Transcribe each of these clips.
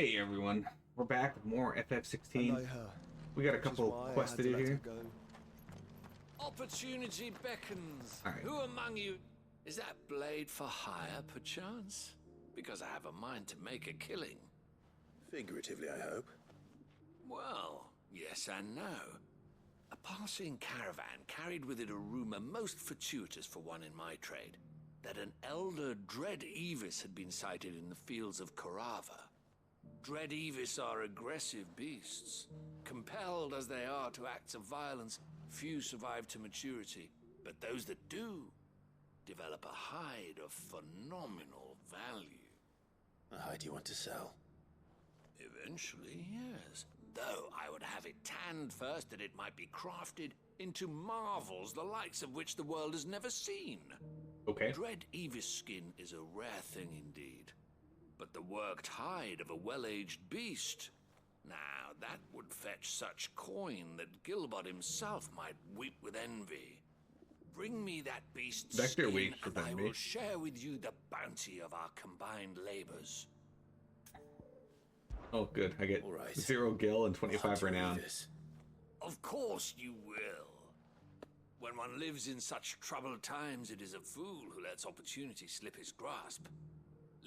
Hey everyone, we're back with more I know FF16. her, We got a which is couple why I quests had to to do let her here. go. Opportunity beckons. Alright, Who among you... Is that blade for hire, perchance? Because I have a mind to make a killing. Figuratively, I hope. Well, yes and no. A passing caravan carried with it a rumor most fortuitous for one in my trade, that an elder Dread Evis had been sighted in the fields of Korava. Dread Evis are aggressive beasts. Compelled as they are to acts of violence, few survive to maturity, but those that do develop a hide of phenomenal value. A hide you want to sell? Eventually, yes. Though I would have it tanned first that it might be crafted into marvels the likes of which the world has never seen. okay. Dread Evis skin is a rare thing indeed. But the worked hide of a well-aged beast, now that would fetch such coin that Gilbert himself might weep with envy. Bring me that beast's Vector skin, weeps with and I envy. will share with you the bounty of our combined labors. Oh good, I get All right. 0 gil and I'll 25 hunt your renown. Evis. Of course you will. When one lives in such troubled times, it is a fool who lets opportunity slip his grasp.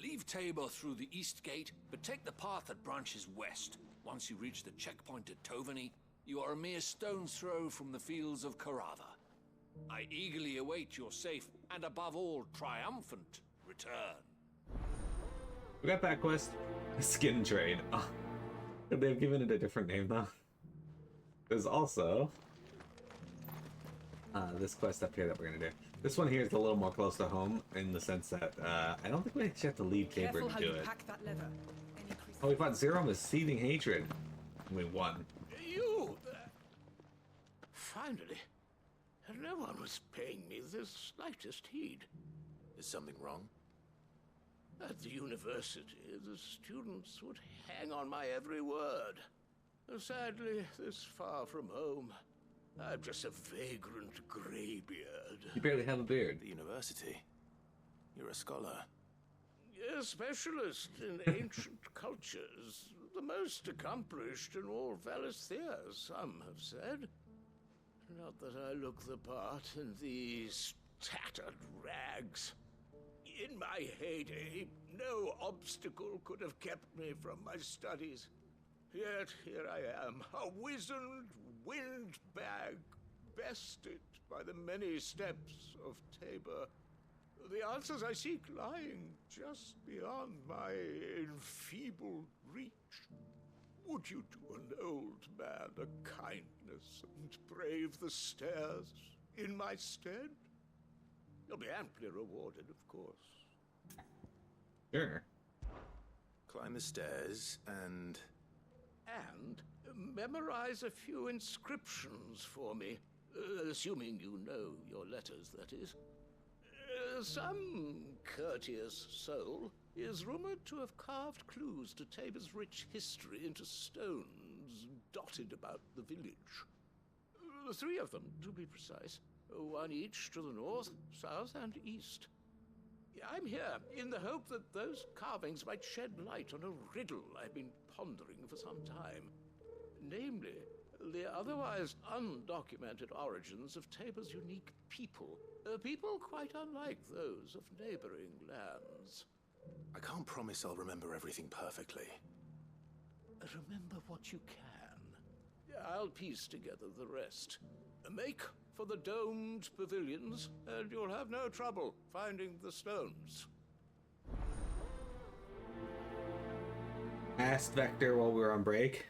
Leave Tabor through the east gate, but take the path that branches west. Once you reach the checkpoint at Tovany, you are a mere stone's throw from the fields of Korava. I eagerly await your safe, and above all, triumphant return. We got that quest. Skin trade. Oh, they've given it a different name though. There's also this quest up here that we're gonna do. This one here is a little more close to home in the sense that I don't think we actually have to leave Tabor Careful to how do you it. pack that leather. Any Oh, we fought Zero with seething hatred. And we won. You there? Finally. No one was paying me the slightest heed. Is something wrong? At the university, the students would hang on my every word. Sadly, this far from home, I'm just a vagrant graybeard. You barely have a beard. The university? You're a scholar. A specialist in ancient cultures, the most accomplished in all Valisthea, some have said. Not that I look the part in these tattered rags. In my heyday, no obstacle could have kept me from my studies. Yet here I am, a wizened windbag, bested by the many steps of Tabor. The answers I seek lying just beyond my enfeebled reach. Would you do an old man a kindness and brave the stairs in my stead? You'll be amply rewarded, of course. Sure. Climb the stairs and... And memorize a few inscriptions for me, assuming you know your letters, that is. Some courteous soul is rumored to have carved clues to Tabor's rich history into stones dotted about the village. 3 of them, to be precise. One each to the north, south, and east. I'm here in the hope that those carvings might shed light on a riddle I've been pondering for some time. Namely, the otherwise undocumented origins of Tabor's unique people. People quite unlike those of neighboring lands. I can't promise I'll remember everything perfectly. Remember what you can. I'll piece together the rest. Make for the domed pavilions, and you'll have no trouble finding the stones. I asked Vector while we were on break,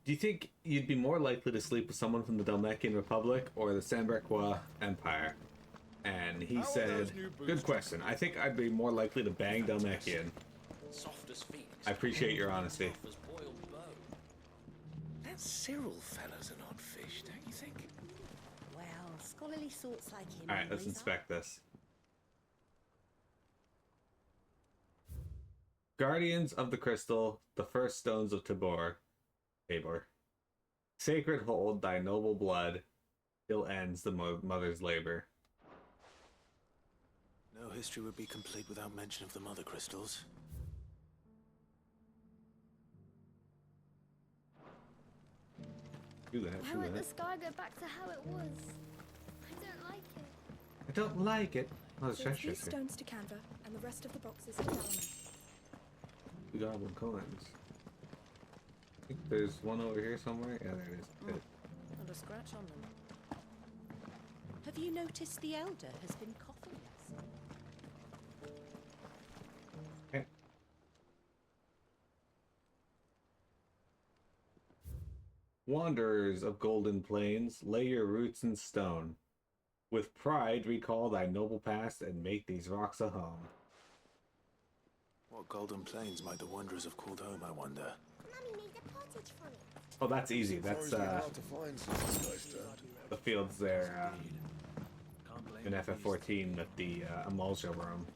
do you think you'd be more likely to sleep with someone from the Dalmatian Republic or the Samberqua Empire? And he said, good question. I think I'd be more likely to bang Dalmatian. Soft as phoenix. I appreciate your honesty. Tough as boiled bow. That Cyril fella's an odd fish, don't you think? Well, scholarly sorts like him. Alright, let's always inspect this. Guardians of the Crystal, the first stones of Tabor. Sacred hold thy noble blood, till ends the mother's labor. No history would be complete without mention of the mother crystals. Do that, Why do won't the that. sky go back to how it was? I don't like it. I don't like it. Oh, there's Give treasure these here. stones to Canva and the rest of the boxes to Dalma. 2 goblin coins. I think there's one over here somewhere. Yeah, there it is. Good. Not a scratch on them. Have you noticed the elder has been coughing less? Okay. Wanderers of golden plains, lay your roots in stone. With pride recall thy noble past and make these rocks a home. What golden plains might the wanderers have called home, I wonder? Mummy made a pottage from it. Oh, that's easy. That's Forest hard to find since this place done. the fields there in FF14 with the emulsion room.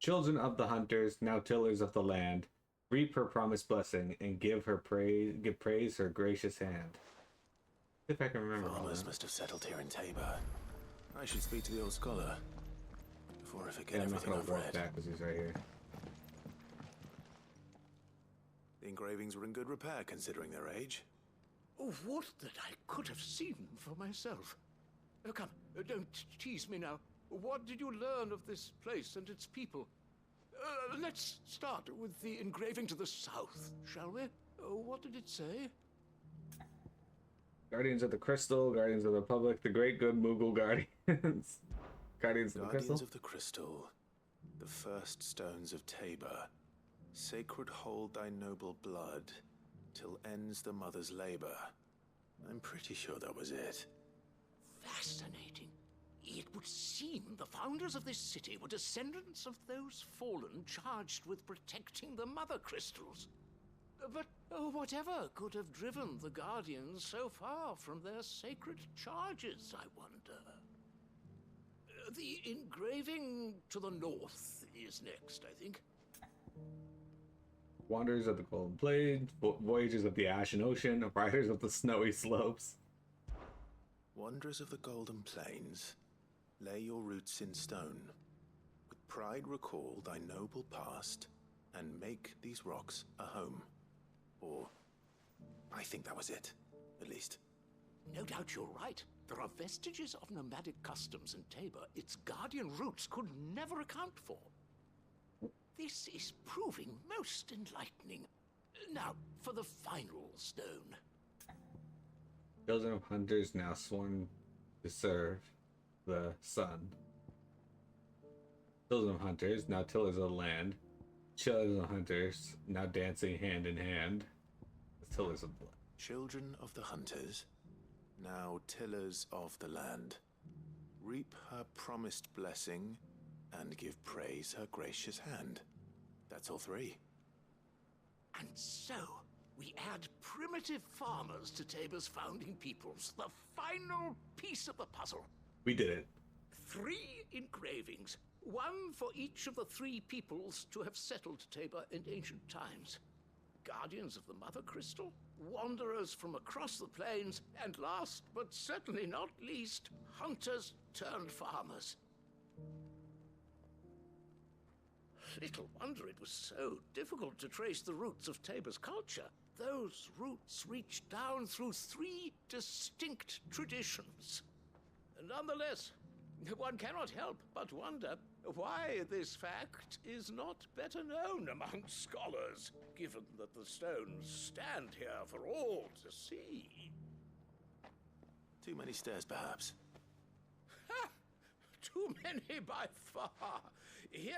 Children of the hunters, now tillers of the land, reap her promised blessing and give praise her gracious hand. See if I can remember all Farmers that. must have settled here in Tabor. I should speak to the old scholar before I forget Yeah, I'm not everything gonna I've work read. that because he's right here. The engravings were in good repair considering their age. Oh, what that I could have seen for myself. Oh, come, don't tease me now. What did you learn of this place and its people? Let's start with the engraving to the south, shall we? What did it say? Guardians of the Crystal, Guardians of the Republic, the Great Good Moogle Guardians. Guardians of the Guardians Crystal? of the Crystal, the first stones of Tabor. Sacred hold thy noble blood, till ends the mother's labor. I'm pretty sure that was it. Fascinating. It would seem the founders of this city were descendants of those fallen charged with protecting the mother crystals. But whatever could have driven the Guardians so far from their sacred charges, I wonder? The engraving to the north is next, I think. Wanderers of the Golden Plains, Voyagers of the Ashen Ocean, Riders of the Snowy Slopes. Wanderers of the Golden Plains, lay your roots in stone. With pride recall thy noble past, and make these rocks a home. Or, I think that was it, at least. No doubt you're right. There are vestiges of nomadic customs in Tabor its guardian roots could never account for. This is proving most enlightening. Now, for the final stone. Children of hunters now sworn to serve the sun. Children of hunters, now tillers of the land. Children of hunters, now dancing hand in hand with tillers of blood. Children of the hunters, now tillers of the land. Reap her promised blessing, and give praise her gracious hand. That's all three. And so, we add primitive farmers to Tabor's founding peoples, the final piece of the puzzle. We did it. 3 engravings, one for each of the 3 peoples to have settled Tabor in ancient times. Guardians of the Mother Crystal, wanderers from across the plains, and last but certainly not least, hunters turned farmers. Little wonder it was so difficult to trace the roots of Tabor's culture. Those roots reach down through 3 distinct traditions. Nonetheless, one cannot help but wonder why this fact is not better known among scholars, given that the stones stand here for all to see. Too many stairs, perhaps. Ha! Too many by far. Here,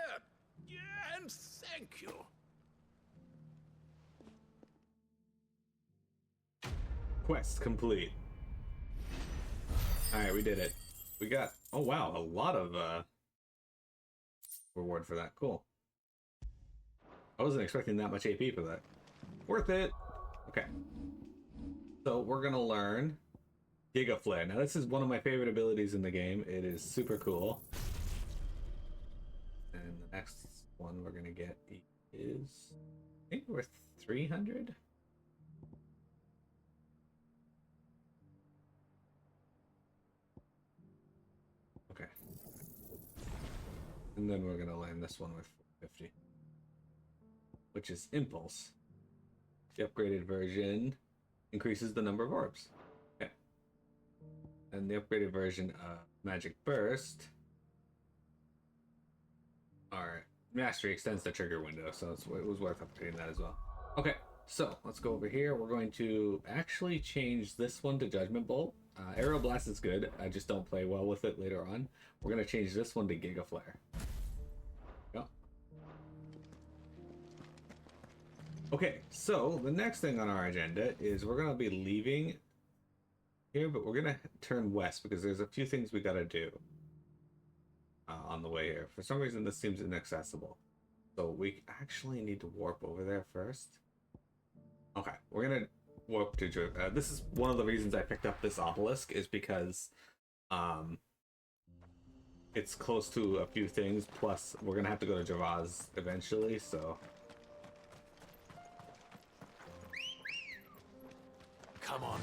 and thank you. Quest complete. Alright, we did it. We got, oh wow, a lot of reward for that. Cool. I wasn't expecting that much AP for that. Worth it. Okay. So we're gonna learn Giga Flare. Now this is one of my favorite abilities in the game. It is super cool. And the next one we're gonna get is, I think worth 300. Okay. And then we're gonna land this one with 50. which is Impulse. The upgraded version increases the number of orbs. Okay. And the upgraded version of Magic Burst, our mastery extends the trigger window, so it was worth upgrading that as well. Okay, so let's go over here. We're going to actually change this one to Judgment Bolt. Aerial Blast is good. I just don't play well with it later on. We're going to change this one to Giga Flare. Yep. Okay, so the next thing on our agenda is we're going to be leaving here, but we're going to turn west because there's a few things we got to do on the way here. For some reason, this seems inaccessible. So we actually need to warp over there first. Okay, we're going to warp to... this is one of the reasons I picked up this obelisk, is because it's close to a few things, plus we're going to have to go to Javaz eventually, so... Come on.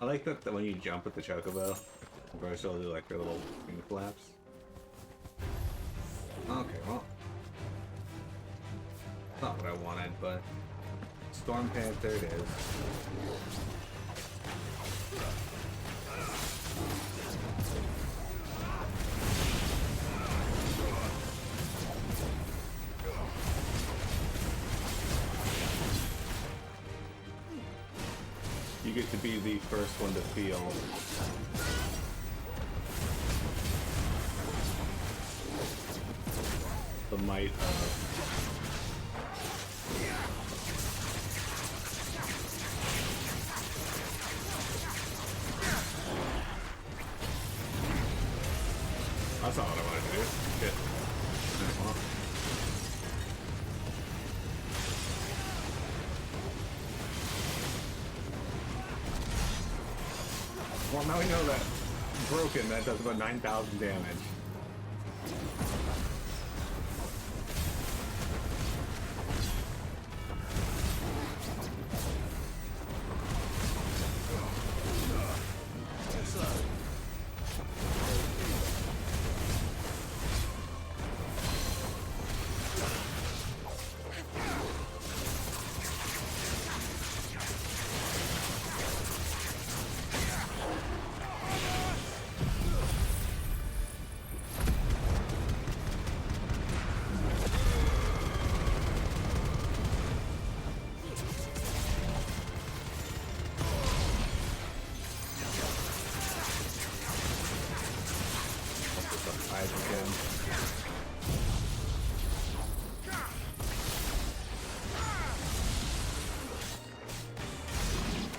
I like that when you jump with the chocobo, Roche will do like their little wing flaps. Okay, well, not what I wanted, but Storm Panther it is. You get to be the first one to feel the might of that's not what I wanted to do. Shit. Well. Well, now we know that broken, that does about 9,000 damage.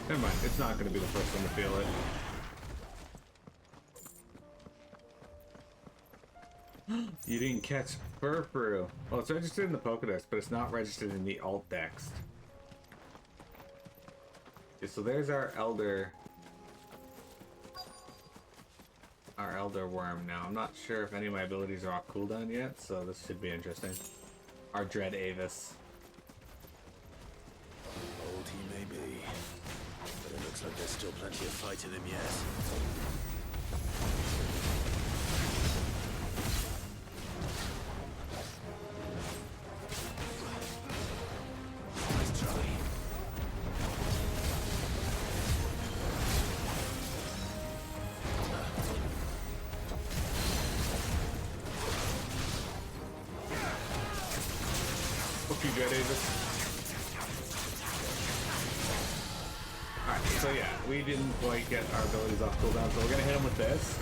Never mind, it's not going to be the first one to feel it. You didn't catch Furfru. Well, it's registered in the Pokédex, but it's not registered in the alt dex. Okay, so there's our Elder Worm now. I'm not sure if any of my abilities are off cooldown yet, so this should be interesting. Our Dread Avis. Old he may be, but it looks like there's still plenty of fight in him yet. Nice try. Fuck you, Dread Avis. Alright, so yeah, we didn't quite get our abilities off cooldown, so we're gonna hit him with this,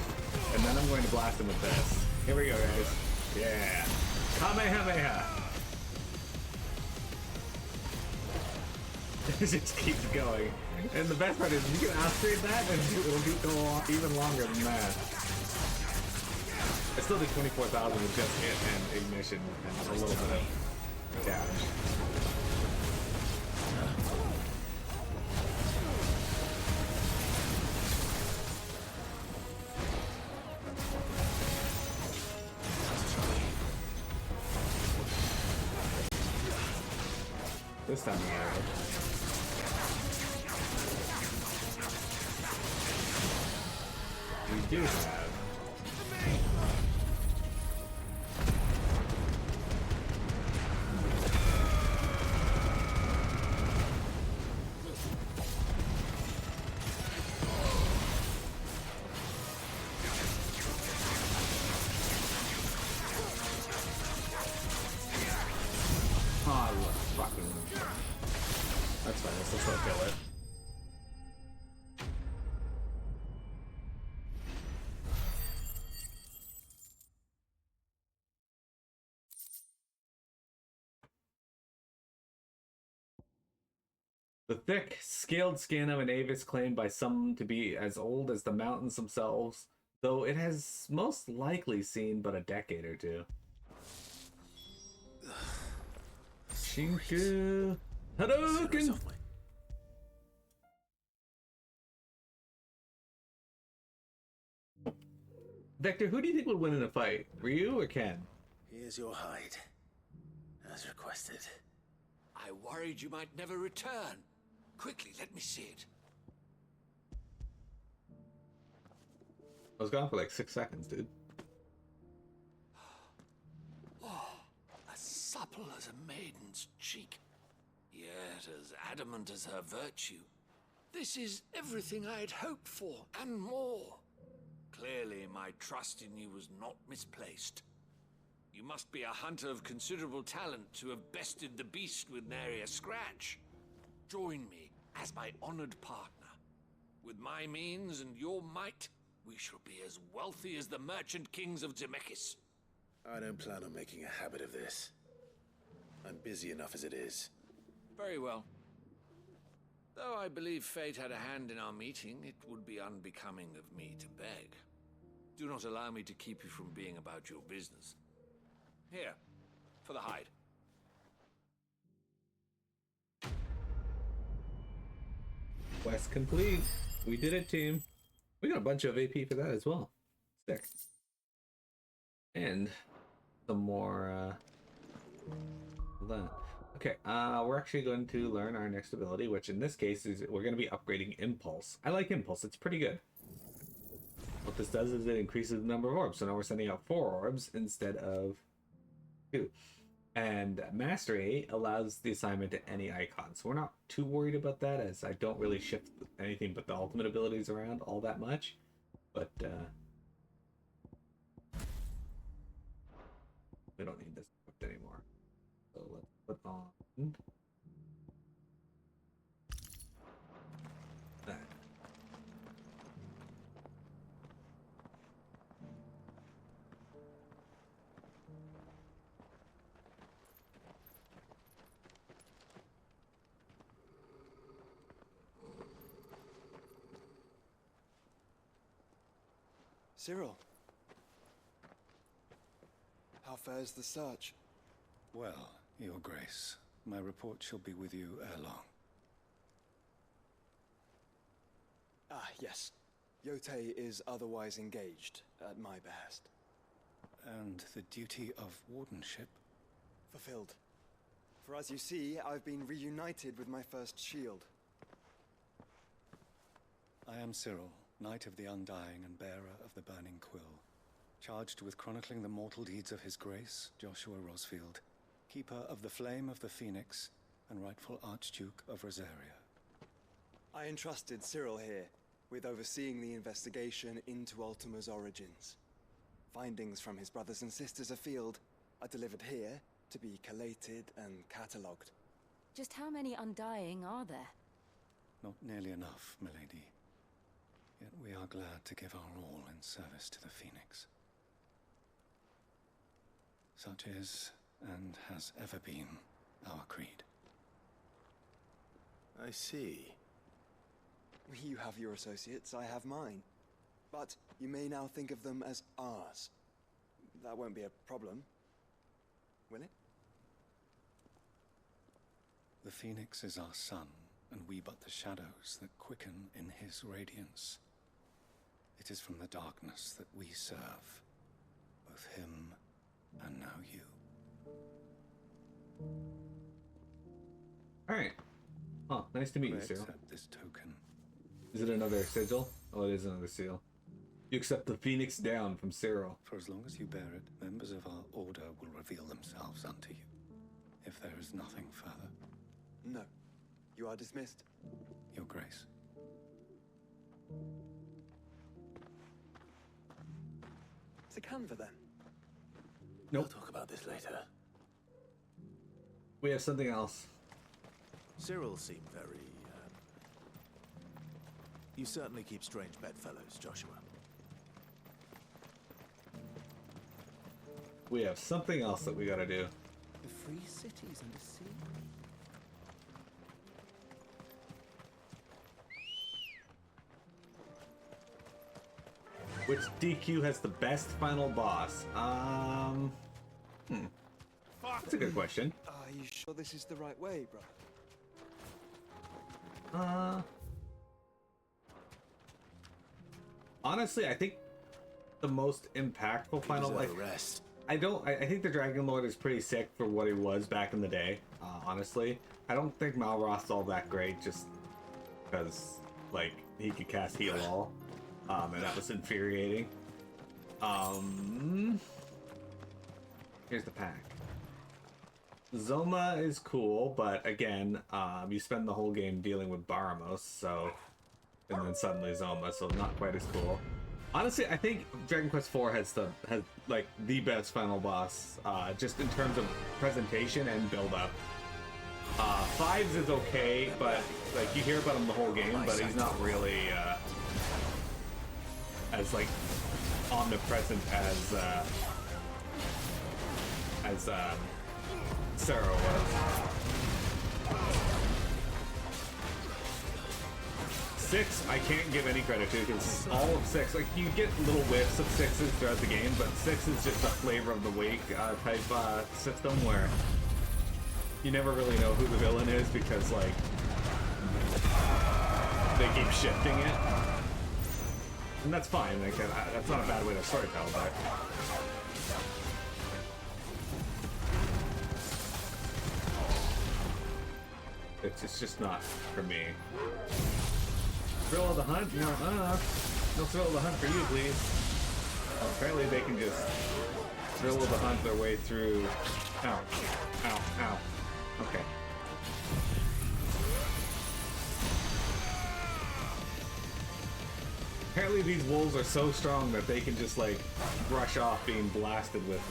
and then I'm going to blast him with this. Here we go, guys. Yeah. Kamehameha! It just keeps going. And the best part is, you can upgrade that, and it'll go on even longer than that. I still did 24,000 with just hit and ignition, and a little bit of damage. This time around. We do have. Oh, fucking. That's fine. Let's not kill it. The thick, scaled skin of an avis claimed by some to be as old as the mountains themselves, though it has most likely seen but a decade or two. Shinku Hadouken! Vector, who do you think would win in a fight? Ryu or Ken? Here's your hide, as requested. I worried you might never return. Quickly, let me see it. I was gone for like 6 seconds, dude. Oh, as supple as a maiden's cheek, yet as adamant as her virtue. This is everything I had hoped for, and more. Clearly, my trust in you was not misplaced. You must be a hunter of considerable talent to have bested the beast with nary a scratch. Join me as my honored partner. With my means and your might, we shall be as wealthy as the merchant kings of Zemeckis. I don't plan on making a habit of this. I'm busy enough as it is. Very well. Though I believe fate had a hand in our meeting, it would be unbecoming of me to beg. Do not allow me to keep you from being about your business. Here, for the hide. Quest complete. We did it, team. We got a bunch of AP for that as well. Sick. And some more, okay, we're actually going to learn our next ability, which in this case is we're going to be upgrading Impulse. I like Impulse. It's pretty good. What this does is it increases the number of orbs. So now we're sending out 4 orbs instead of 2. And Mastery allows the assignment to any icon. So we're not too worried about that, as I don't really shift anything but the ultimate abilities around all that much. But we don't need this anymore. So let's put on that. Cyril, how fares the search? Well, Your Grace, my report shall be with you ere long. Ah, yes. Yotei is otherwise engaged, at my behest. And the duty of wardenship? Fulfilled. For as you see, I've been reunited with my first shield. I am Cyril, Knight of the Undying and bearer of the Burning Quill, charged with chronicling the mortal deeds of His Grace, Joshua Rosfield, keeper of the Flame of the Phoenix and rightful Archduke of Rosaria. I entrusted Cyril here with overseeing the investigation into Ultima's origins. Findings from his brothers and sisters afield are delivered here to be collated and catalogued. Just how many Undying are there? Not nearly enough, milady. Yet we are glad to give our all in service to the Phoenix. Such is, and has ever been, our creed. I see. You have your associates, I have mine. But you may now think of them as ours. That won't be a problem, will it? The Phoenix is our sun, and we but the shadows that quicken in his radiance. It is from the darkness that we serve, both him and now you. Alright. Oh, nice to meet you, Cyril. Accept this token. Is it another sigil? Oh, it is another seal. You accept the phoenix down from Cyril. For as long as you bear it, members of our order will reveal themselves unto you. If there is nothing further. No. You are dismissed. Your Grace. To Canva, then. Nope. We'll talk about this later. We have something else. Cyril seemed very, You certainly keep strange bedfellows, Joshua. We have something else that we gotta do. The free cities under sea. Which DQ has the best final boss? That's a good question. Are you sure this is the right way, brother? Honestly, I think the most impactful final, like, rest. I think the Dragon Lord is pretty sick for what he was back in the day, honestly. I don't think Malroth's all that great, just because, like, he could cast Heal All, and that was infuriating. Here's the pack. Zoma is cool, but again, you spend the whole game dealing with Baramos, so... And then suddenly Zoma, so not quite as cool. Honestly, I think Dragon Quest IV has like the best final boss, just in terms of presentation and build-up. Fives is okay, but like you hear about him the whole game, but he's not really as like omnipresent as Sarah was. 6, I can't give any credit to because all of 6, like you get little whiffs of 6s throughout the game, but 6 is just a flavor of the week type system where you never really know who the villain is because like they keep shifting it, and that's fine. Like that's not a bad way to storytell, but. It's just not for me. Thrill of the hunt? No, no thrill of the hunt for you, please. Apparently they can just thrill of the hunt their way through. Ow, ow, ow. Okay. Apparently these wolves are so strong that they can just like brush off being blasted with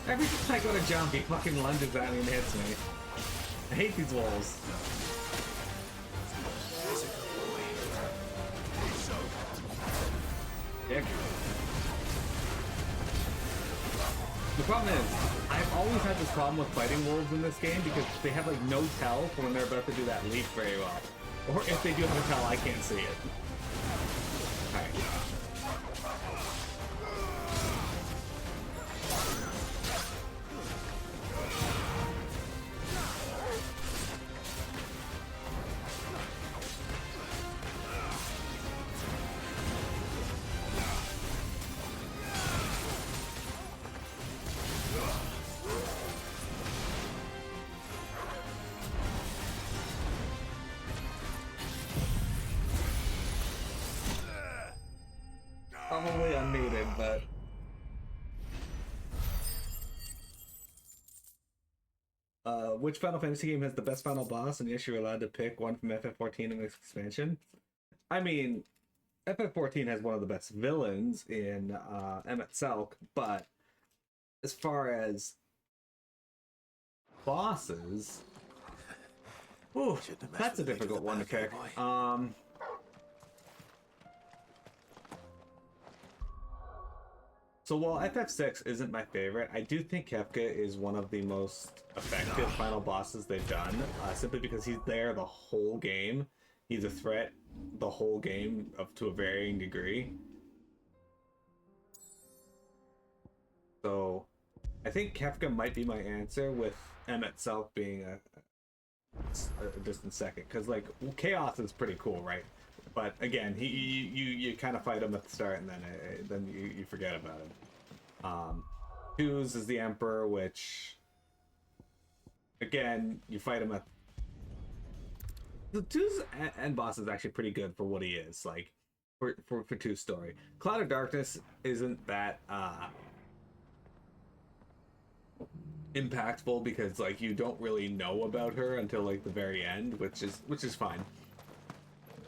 every time I go to jump, he fucking lunges at me and hits me. I hate these wolves. Dick. The problem is, I've always had this problem with fighting wolves in this game because they have like no tell for when they're about to do that leap very well. Or if they do have a tell, I can't see it. Alright. Probably unneeded, but... which Final Fantasy game has the best final boss? And yes, you're allowed to pick one from FF14 in this expansion. I mean, FF14 has one of the best villains in Emmett Selk, but as far as bosses... Ooh, Shouldn't have messed that's a with the leader of difficult the one to band, kick. boy. So while FF6 isn't my favorite, I do think Kefka is one of the most effective final bosses they've done, simply because he's there the whole game. He's a threat the whole game up to a varying degree. So I think Kefka might be my answer, with M itself being a distant second. Because, like, Chaos is pretty cool, right? But again, you kind of fight him at the start, and then you forget about him. Twos is the Emperor, which, again, you fight him at the Twos end boss is actually pretty good for what he is, like for Two's story. Cloud of Darkness isn't that impactful because, like, you don't really know about her until like the very end, which is fine.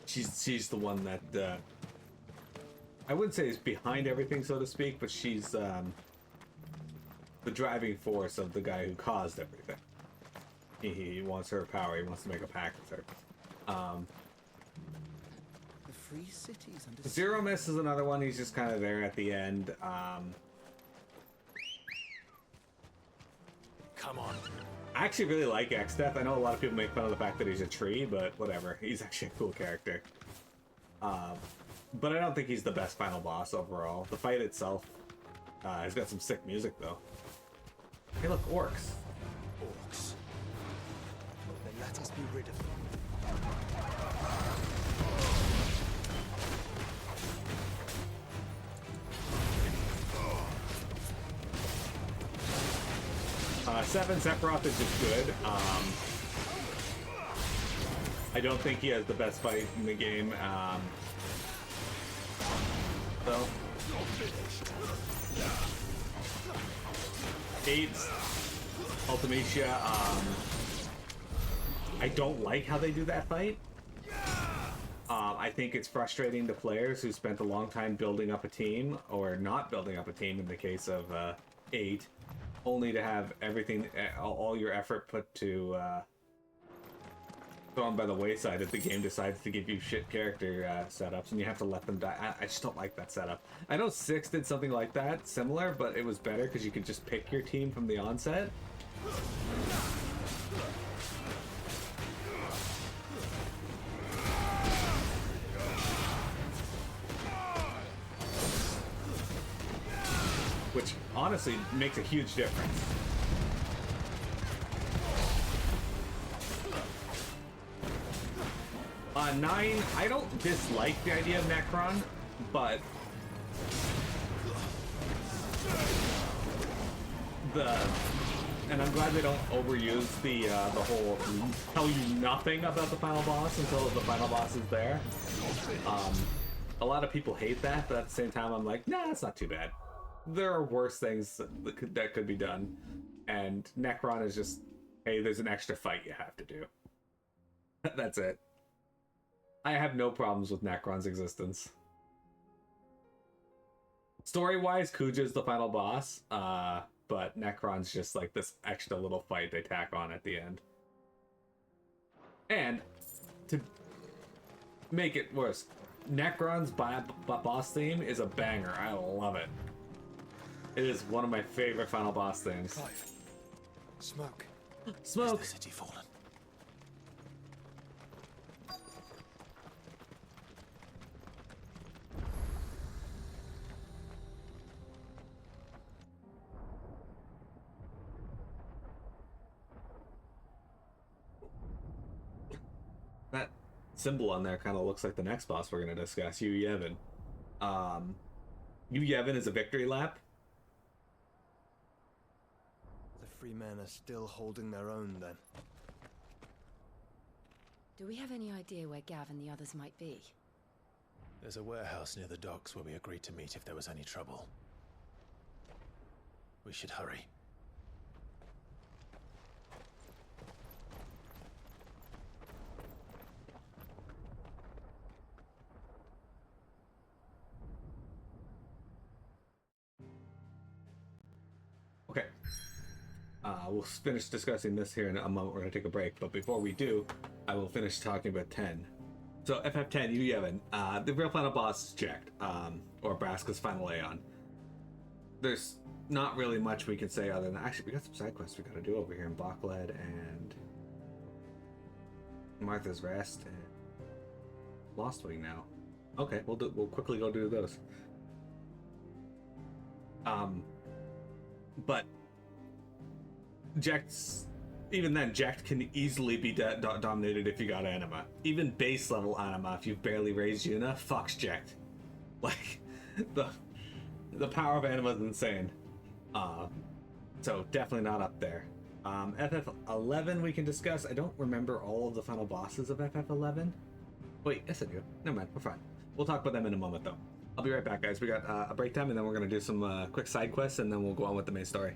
She's the one that I wouldn't say is behind everything, so to speak, but she's the driving force of the guy who caused everything. He wants her power. He wants to make a pact with her. The free cities under Zero Miss is another one. He's just kind of there at the end. Come on. I actually really like X-Death. I know a lot of people make fun of the fact that he's a tree, but whatever. He's actually a cool character. But I don't think he's the best final boss overall. The fight itself has got some sick music, though. Hey, look, orcs. Orcs. Then let us be rid of them. 7 Sephiroth is just good. I don't think he has the best fight in the game. So 8's Ultimacia. I don't like how they do that fight. I think it's frustrating to players who spent a long time building up a team, or not building up a team in the case of 8, only to have everything, all your effort put to thrown by the wayside if the game decides to give you shit character setups and you have to let them die. I just don't like that setup. I know 6 did something like that, similar, but it was better because you could just pick your team from the onset. Which honestly makes a huge difference. 9, I don't dislike the idea of Necron, but and I'm glad they don't overuse the whole tell you nothing about the final boss until the final boss is there. A lot of people hate that, but at the same time I'm like, nah, it's not too bad. There are worse things that could be done, and Necron is just, hey, there's an extra fight you have to do. That's it. I have no problems with Necron's existence. Story-wise, Kuja's the final boss, but Necron's just like this extra little fight they tack on at the end. And to make it worse, Necron's boss theme is a banger. I love it. It is one of my favorite final boss themes. Clive. Smoke. Smoke! Has the city fallen? That symbol on there kind of looks like the next boss we're going to discuss, Yu Yevon. Yu Yevon is a victory lap. The free men are still holding their own then. Do we have any idea where Gav and the others might be? There's a warehouse near the docks where we agreed to meet if there was any trouble. We should hurry. Okay. We'll finish discussing this here in a moment. We're going to take a break. But before we do, I will finish talking about 10. So FF10, you Yevon, the real final boss is Jacked, or Braska's final Aeon. There's not really much we can say other than, actually, we got some side quests we gotta do over here in Backled and Martha's Rest and Lost Wing now. Okay, we'll quickly go do those. But Jack's, even then, Jack can easily be dominated if you got anima. Even base level anima, if you've barely raised Yuna, fucks Jack. Like, the power of anima is insane. So definitely not up there. FF11 we can discuss. I don't remember all of the final bosses of FF11. Wait, yes I do. Never mind, we're fine. We'll talk about them in a moment though. I'll be right back, guys. We got a break time and then we're going to do some quick side quests and then we'll go on with the main story.